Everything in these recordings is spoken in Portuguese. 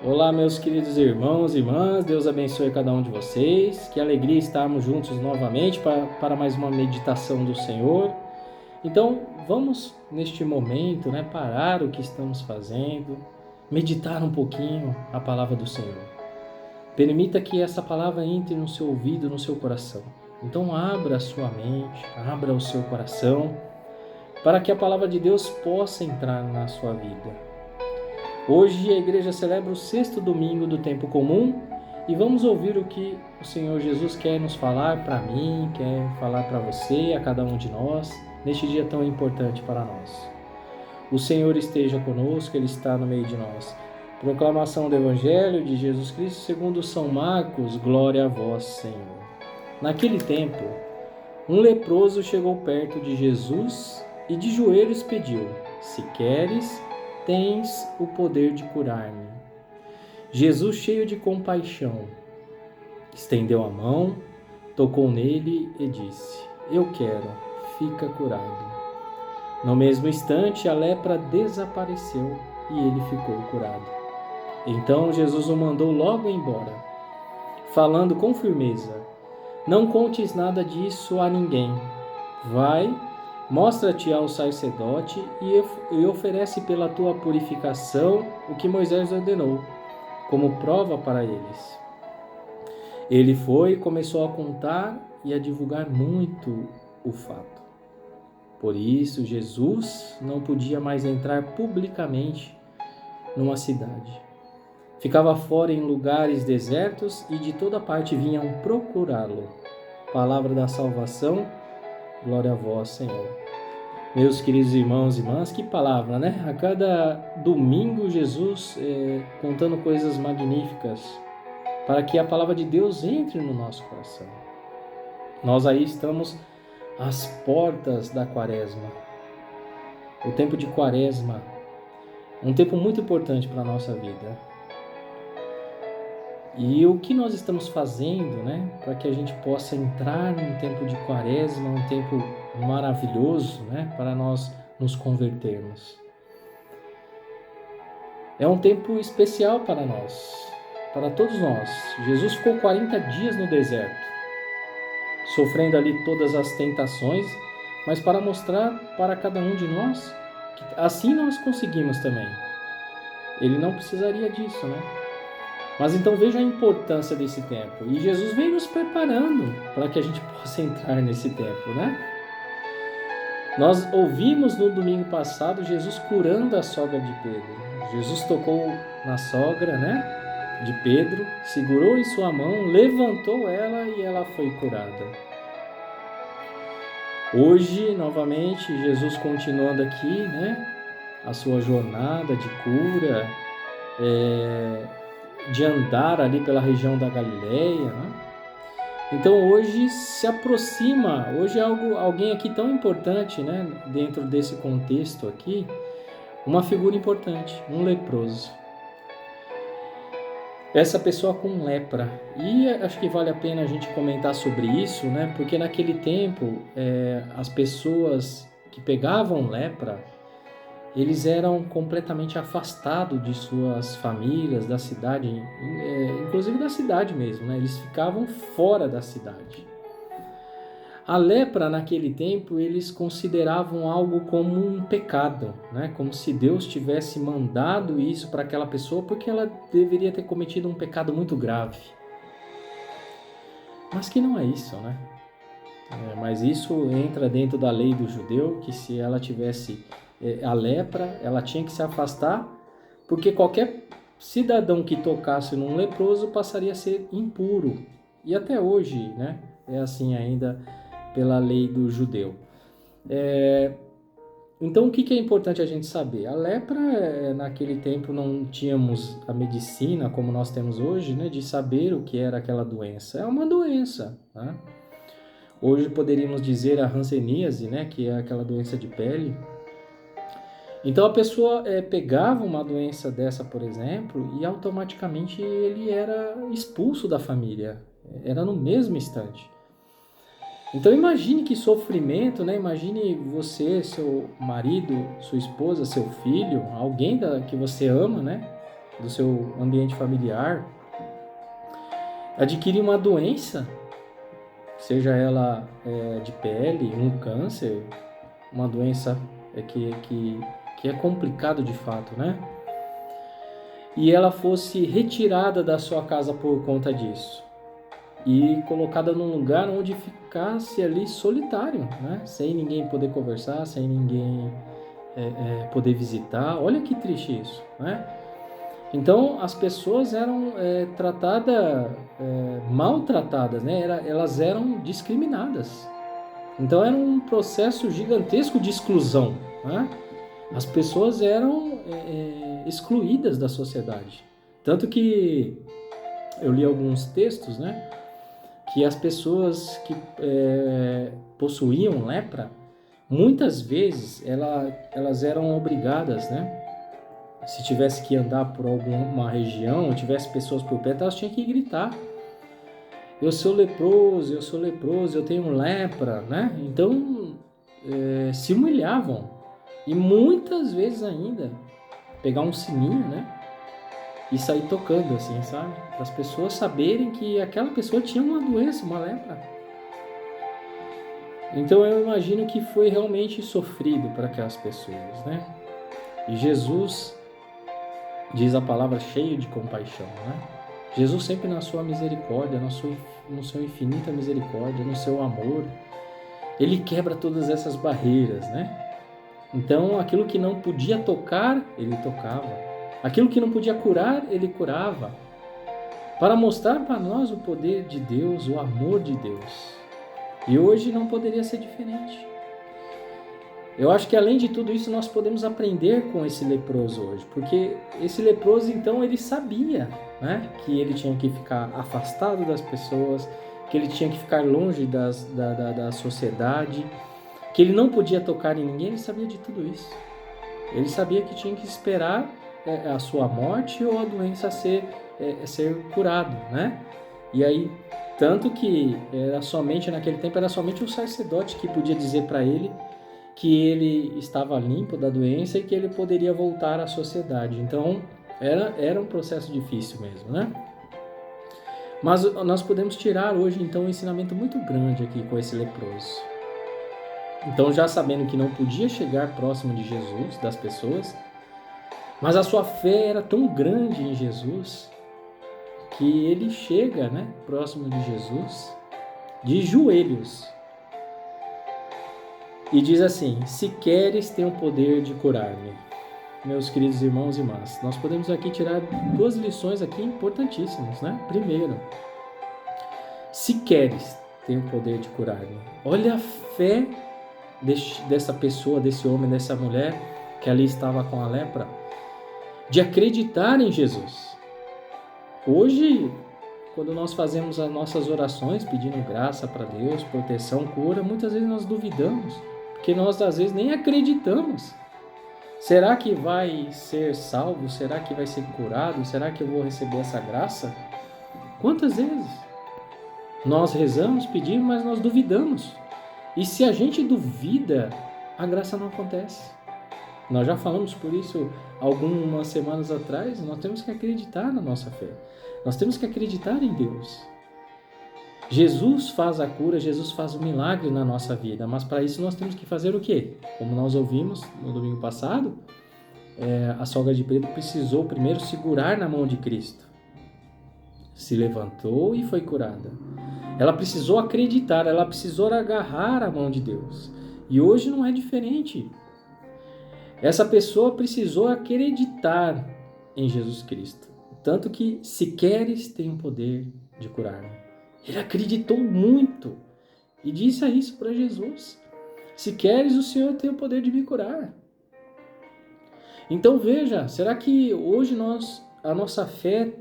Olá, meus queridos irmãos e irmãs, Deus abençoe cada um de vocês. Que alegria estarmos juntos novamente para mais uma meditação do Senhor. Então, vamos neste momento, parar o que estamos fazendo, meditar um pouquinho a palavra do Senhor. Permita que essa palavra entre no seu ouvido, no seu coração. Então, abra a sua mente, abra o seu coração, para que a palavra de Deus possa entrar na sua vida. Hoje a igreja celebra o 6º domingo do tempo comum e vamos ouvir o que o Senhor Jesus quer nos falar para mim, quer falar para você, a cada um de nós, neste dia tão importante para nós. O Senhor esteja conosco, Ele está no meio de nós. Proclamação do Evangelho de Jesus Cristo segundo São Marcos, glória a vós, Senhor. Naquele tempo, um leproso chegou perto de Jesus e de joelhos pediu: se queres, tens o poder de curar-me. Jesus, cheio de compaixão, estendeu a mão, tocou nele e disse: eu quero, fica curado. No mesmo instante, a lepra desapareceu e ele ficou curado. Então Jesus o mandou logo embora, falando com firmeza: não contes nada disso a ninguém. Vai, mostra-te ao sacerdote e oferece pela tua purificação o que Moisés ordenou, como prova para eles. Ele foi e começou a contar e a divulgar muito o fato. Por isso, Jesus não podia mais entrar publicamente numa cidade. Ficava fora em lugares desertos e de toda parte vinham procurá-lo. Palavra da salvação. Glória a vós, Senhor. Meus queridos irmãos e irmãs, que palavra, né? A cada domingo, Jesus contando coisas magníficas para que a palavra de Deus entre no nosso coração. Nós aí estamos às portas da Quaresma. O tempo de Quaresma, um tempo muito importante para a nossa vida. E o que nós estamos fazendo, para que a gente possa entrar num tempo de Quaresma, um tempo maravilhoso, para nós nos convertermos. É um tempo especial para nós, para todos nós. Jesus ficou 40 dias no deserto, sofrendo ali todas as tentações, mas para mostrar para cada um de nós que assim nós conseguimos também. Ele não precisaria disso, Mas então veja a importância desse tempo. E Jesus vem nos preparando para que a gente possa entrar nesse tempo, Nós ouvimos no domingo passado Jesus curando a sogra de Pedro. Jesus tocou na sogra, de Pedro, segurou em sua mão, levantou ela e ela foi curada. Hoje, novamente, Jesus continuando aqui, a sua jornada de cura, de andar ali pela região da Galileia, Então hoje se aproxima, hoje é alguém aqui tão importante, dentro desse contexto aqui, uma figura importante, um leproso. Essa pessoa com lepra, e acho que vale a pena a gente comentar sobre isso, porque naquele tempo as pessoas que pegavam lepra, eles eram completamente afastados de suas famílias, da cidade, inclusive da cidade mesmo, Eles ficavam fora da cidade. A lepra, naquele tempo, eles consideravam algo como um pecado, Como se Deus tivesse mandado isso para aquela pessoa porque ela deveria ter cometido um pecado muito grave. Mas que não é isso, Mas isso entra dentro da lei do judeu, que se ela tivesse a lepra, ela tinha que se afastar, porque qualquer cidadão que tocasse num leproso passaria a ser impuro. E até hoje, é assim ainda pela lei do judeu. Então, o que é importante a gente saber? A lepra, naquele tempo, não tínhamos a medicina como nós temos hoje, de saber o que era aquela doença. É uma doença, Hoje poderíamos dizer a hanseníase, que é aquela doença de pele. Então a pessoa pegava uma doença dessa, por exemplo, e automaticamente ele era expulso da família. Era no mesmo instante. Então imagine que sofrimento, Imagine você, seu marido, sua esposa, seu filho, alguém que você ama, do seu ambiente familiar, adquire uma doença, seja ela de pele, um câncer, uma doença que é complicado de fato, né? E ela fosse retirada da sua casa por conta disso e colocada num lugar onde ficasse ali solitário, né? Sem ninguém poder conversar, sem ninguém poder visitar. Olha que triste isso, né? Então as pessoas eram maltratadas, né? Elas eram discriminadas. Então era um processo gigantesco de exclusão, né? As pessoas eram excluídas da sociedade. Tanto que eu li alguns textos, né? Que as pessoas que possuíam lepra, muitas vezes elas eram obrigadas, né? Se tivesse que andar por alguma região, ou tivesse pessoas por perto, elas tinham que gritar: eu sou leproso, eu tenho lepra, né? Então se humilhavam. E muitas vezes ainda pegar um sininho, né? E sair tocando assim, sabe? Para as pessoas saberem que aquela pessoa tinha uma doença, uma lepra. Então eu imagino que foi realmente sofrido para aquelas pessoas, né? E Jesus, diz a palavra, cheio de compaixão, né? Jesus sempre na sua misericórdia, no seu infinita misericórdia, no seu amor, ele quebra todas essas barreiras, né? Então aquilo que não podia tocar, ele tocava. Aquilo que não podia curar, ele curava. Para mostrar para nós o poder de Deus, o amor de Deus. E hoje não poderia ser diferente. Eu acho que além de tudo isso nós podemos aprender com esse leproso hoje, porque esse leproso então ele sabia, né, que ele tinha que ficar afastado das pessoas, que ele tinha que ficar longe da sociedade, que ele não podia tocar em ninguém. Ele sabia de tudo isso. Ele sabia que tinha que esperar a sua morte ou a doença ser curado, né? E aí, tanto que naquele tempo era somente o sacerdote que podia dizer para ele que ele estava limpo da doença e que ele poderia voltar à sociedade. Então, era um processo difícil mesmo, né? Mas nós podemos tirar hoje, então, um ensinamento muito grande aqui com esse leproso. Então, já sabendo que não podia chegar próximo de Jesus, das pessoas, mas a sua fé era tão grande em Jesus que ele chega, né, próximo de Jesus, de joelhos, e diz assim: se queres, tem o poder de curar-me. Meus queridos irmãos e irmãs, nós podemos aqui tirar duas lições aqui importantíssimas, né? Primeiro, se queres, tem o poder de curar-me. Olha a fé dessa pessoa, desse homem, dessa mulher que ali estava com a lepra, de acreditar em Jesus. Hoje, quando nós fazemos as nossas orações pedindo graça para Deus, proteção, cura, muitas vezes nós duvidamos, porque nós às vezes nem acreditamos. Será que vai ser salvo? Será que vai ser curado? Será que eu vou receber essa graça? Quantas vezes nós rezamos, pedimos, mas nós duvidamos. E se a gente duvida, a graça não acontece. Nós já falamos por isso algumas semanas atrás. Nós temos que acreditar na nossa fé. Nós temos que acreditar em Deus. Jesus faz a cura, Jesus faz o milagre na nossa vida, mas para isso nós temos que fazer o quê? Como nós ouvimos no domingo passado, a sogra de Pedro precisou primeiro segurar na mão de Cristo. Se levantou e foi curada. Ela precisou acreditar, ela precisou agarrar a mão de Deus. E hoje não é diferente. Essa pessoa precisou acreditar em Jesus Cristo. Tanto que, se queres, tem o poder de curar-me. Ele acreditou muito e disse isso para Jesus: se queres, o Senhor tem o poder de me curar. Então veja, será que hoje a nossa fé,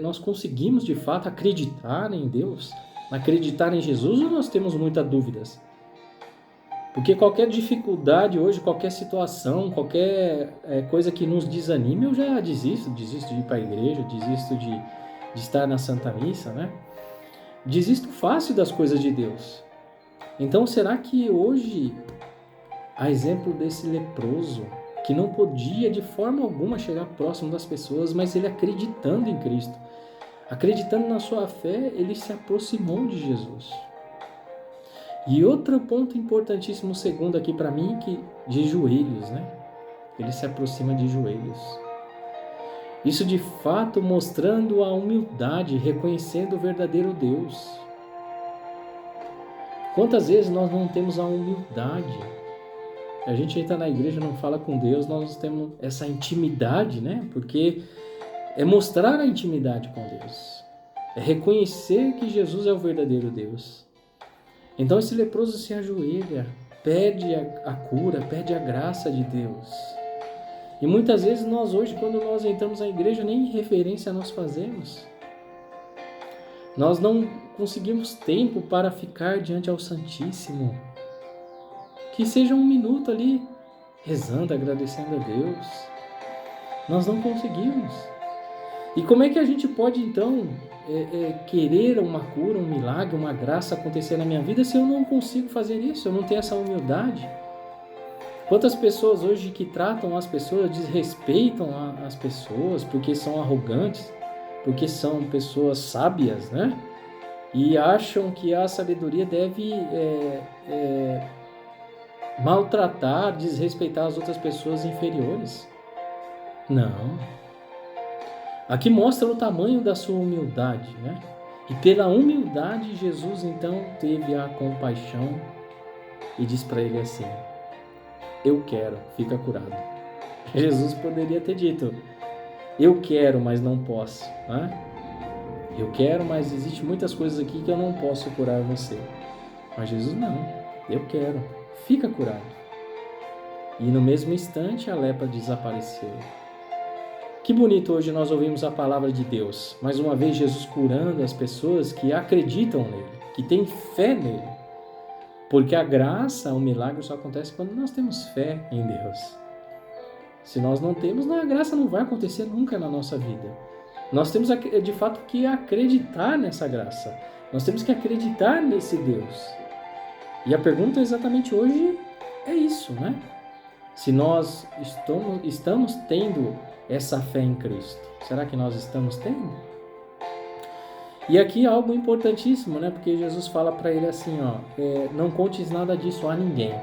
nós conseguimos de fato acreditar em Deus, acreditar em Jesus, ou nós temos muitas dúvidas? Porque qualquer dificuldade hoje, qualquer situação, qualquer coisa que nos desanime, eu já desisto de ir para a igreja, desisto de estar na Santa Missa, né? Desisto fácil das coisas de Deus. Então, será que hoje, a exemplo desse leproso, que não podia de forma alguma chegar próximo das pessoas, mas ele acreditando em Cristo, acreditando na sua fé, ele se aproximou de Jesus. E outro ponto importantíssimo, segundo aqui para mim, que de joelhos, né? Ele se aproxima de joelhos. Isso de fato mostrando a humildade, reconhecendo o verdadeiro Deus. Quantas vezes nós não temos a humildade? A gente entra na igreja, não fala com Deus, nós temos essa intimidade, né? Porque é mostrar a intimidade com Deus. É reconhecer que Jesus é o verdadeiro Deus. Então esse leproso se ajoelha, pede a cura, pede a graça de Deus. E muitas vezes nós hoje, quando nós entramos na igreja, nem reverência nós fazemos. Nós não conseguimos tempo para ficar diante ao Santíssimo. Que seja um minuto ali, rezando, agradecendo a Deus. Nós não conseguimos. E como é que a gente pode então querer uma cura, um milagre, uma graça acontecer na minha vida se eu não consigo fazer isso, eu não tenho essa humildade? Quantas pessoas hoje que tratam as pessoas, desrespeitam as pessoas porque são arrogantes, porque são pessoas sábias, né? E acham que a sabedoria deve maltratar, desrespeitar as outras pessoas inferiores. Não. Aqui mostra o tamanho da sua humildade, né? E pela humildade, Jesus então teve a compaixão e diz para ele assim: eu quero, fica curado. Jesus poderia ter dito: eu quero, mas não posso, né? Eu quero, mas existe muitas coisas aqui que eu não posso curar você. Mas Jesus não, eu quero, fica curado. E no mesmo instante a lepra desapareceu. Que bonito hoje nós ouvimos a palavra de Deus. Mais uma vez Jesus curando as pessoas que acreditam nele, que têm fé nele. Porque a graça, o milagre só acontece quando nós temos fé em Deus. Se nós não temos, a graça não vai acontecer nunca na nossa vida. Nós temos de fato que acreditar nessa graça. Nós temos que acreditar nesse Deus. E a pergunta exatamente hoje é isso, né? Se nós estamos tendo essa fé em Cristo, será que nós estamos tendo? E aqui algo importantíssimo, né? Porque Jesus fala para ele assim, não contes nada disso a ninguém.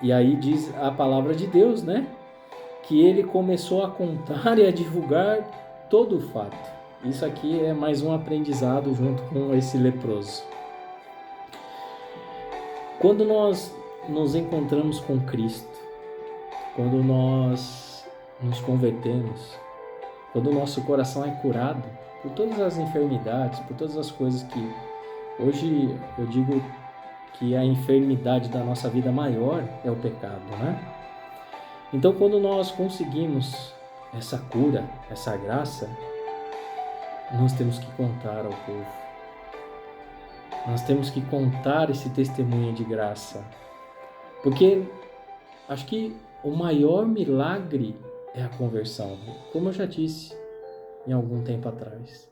E aí diz a palavra de Deus, né? Que ele começou a contar e a divulgar todo o fato. Isso aqui é mais um aprendizado junto com esse leproso. Quando nós nos encontramos com Cristo, quando nós nos convertemos, quando o nosso coração é curado por todas as enfermidades, por todas as coisas que hoje eu digo que a enfermidade da nossa vida maior é o pecado, né? Então, quando nós conseguimos essa cura, essa graça, nós temos que contar ao povo. Nós temos que contar esse testemunho de graça. Porque acho que o maior milagre é a conversão, como eu já disse em algum tempo atrás.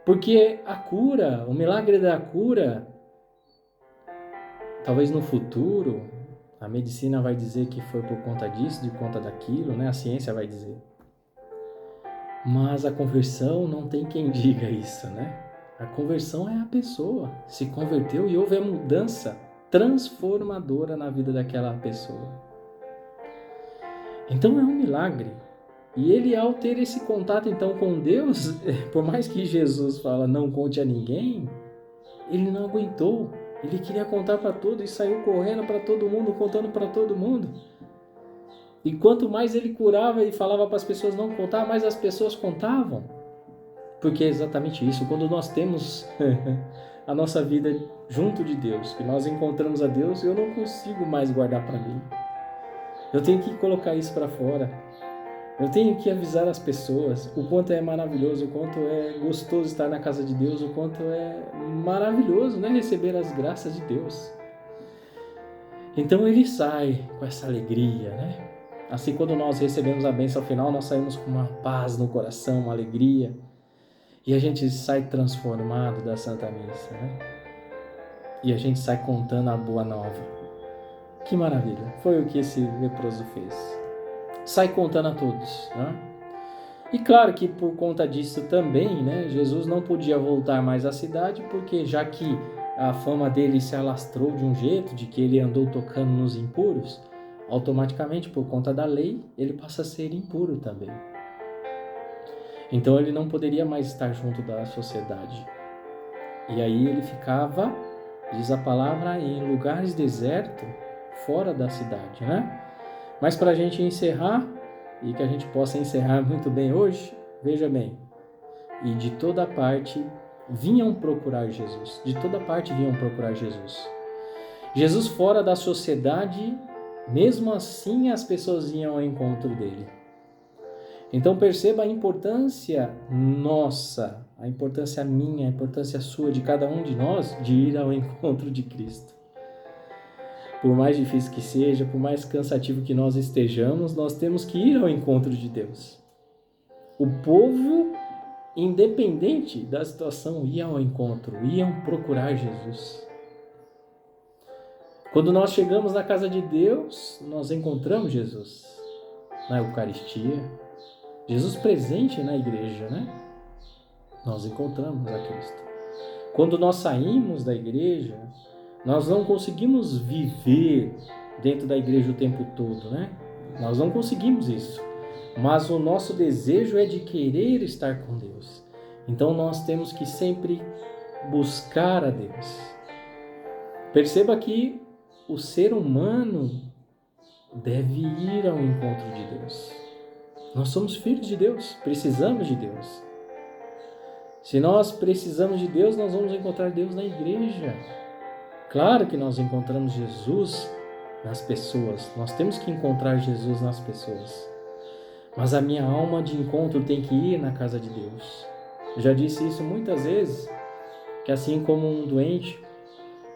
Porque a cura, o milagre da cura, talvez no futuro, a medicina vai dizer que foi por conta disso, de conta daquilo, né? A ciência vai dizer. Mas a conversão não tem quem diga isso, né? A conversão é a pessoa se converteu e houve a mudança transformadora na vida daquela pessoa. Então é um milagre. E ele, ao ter esse contato então com Deus, por mais que Jesus fala não conte a ninguém, ele não aguentou. Ele queria contar para todos e saiu correndo para todo mundo, contando para todo mundo. E quanto mais ele curava e falava para as pessoas não contar, mais as pessoas contavam. Porque é exatamente isso. Quando nós temos a nossa vida junto de Deus, que nós encontramos a Deus, eu não consigo mais guardar para mim. Eu tenho que colocar isso para fora. Eu tenho que avisar as pessoas o quanto é maravilhoso, o quanto é gostoso estar na casa de Deus, o quanto é maravilhoso, né, receber as graças de Deus. Então ele sai com essa alegria, né? Assim, quando nós recebemos a bênção final, nós saímos com uma paz no coração, uma alegria. E a gente sai transformado da Santa Missa, né? E a gente sai contando a boa nova. Que maravilha! Foi o que esse leproso fez. Sai contando a todos, né? E claro que por conta disso também, né, Jesus não podia voltar mais à cidade, porque já que a fama dele se alastrou de um jeito, de que ele andou tocando nos impuros, automaticamente, por conta da lei, ele passa a ser impuro também. Então ele não poderia mais estar junto da sociedade. E aí ele ficava, diz a palavra, em lugares desertos, fora da cidade, né? Mas para a gente encerrar, e que a gente possa encerrar muito bem hoje, veja bem, e de toda parte vinham procurar Jesus, de toda parte vinham procurar Jesus. Jesus fora da sociedade, mesmo assim as pessoas iam ao encontro dele. Então perceba a importância nossa, a importância minha, a importância sua, de cada um de nós, de ir ao encontro de Cristo. Por mais difícil que seja, por mais cansativo que nós estejamos, nós temos que ir ao encontro de Deus. O povo, independente da situação, ia ao encontro, iam procurar Jesus. Quando nós chegamos na casa de Deus, nós encontramos Jesus na Eucaristia, Jesus presente na igreja, né? Nós encontramos a Cristo. Quando nós saímos da igreja, nós não conseguimos viver dentro da igreja o tempo todo, né? Nós não conseguimos isso. Mas o nosso desejo é de querer estar com Deus. Então nós temos que sempre buscar a Deus. Perceba que o ser humano deve ir ao encontro de Deus. Nós somos filhos de Deus, precisamos de Deus. Se nós precisamos de Deus, nós vamos encontrar Deus na igreja. Claro que nós encontramos Jesus nas pessoas, nós temos que encontrar Jesus nas pessoas. Mas a minha alma de encontro tem que ir na casa de Deus. Eu já disse isso muitas vezes, que assim como um doente,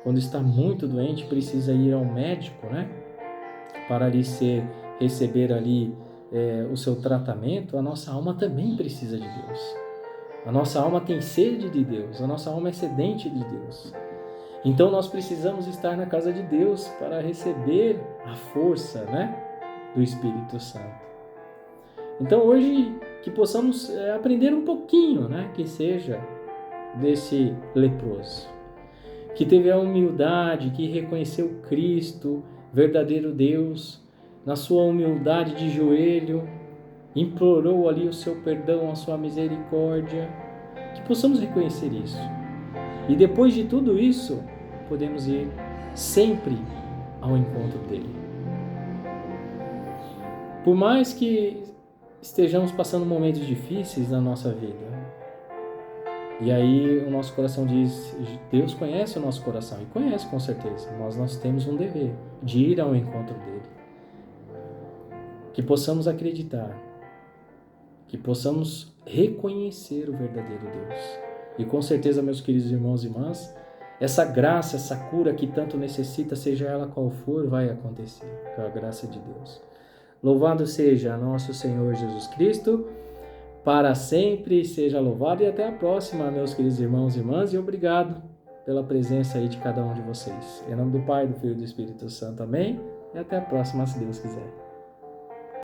quando está muito doente, precisa ir ao médico, né? Para receber ali o seu tratamento, a nossa alma também precisa de Deus. A nossa alma tem sede de Deus, a nossa alma é sedente de Deus. Então nós precisamos estar na casa de Deus para receber a força, né, do Espírito Santo. Então hoje que possamos aprender um pouquinho, né, que seja desse leproso, que teve a humildade, que reconheceu Cristo, verdadeiro Deus, na sua humildade de joelho, implorou ali o seu perdão, a sua misericórdia, que possamos reconhecer isso. E depois de tudo isso, podemos ir sempre ao encontro dele. Por mais que estejamos passando momentos difíceis na nossa vida, e aí o nosso coração diz, Deus conhece o nosso coração, e conhece com certeza, mas nós temos um dever de ir ao encontro dele. Que possamos acreditar, que possamos reconhecer o verdadeiro Deus. E com certeza, meus queridos irmãos e irmãs, essa graça, essa cura que tanto necessita, seja ela qual for, vai acontecer, com a graça de Deus. Louvado seja nosso Senhor Jesus Cristo, para sempre seja louvado, e até a próxima, meus queridos irmãos e irmãs, e obrigado pela presença aí de cada um de vocês. Em nome do Pai, do Filho e do Espírito Santo, amém, e até a próxima, se Deus quiser.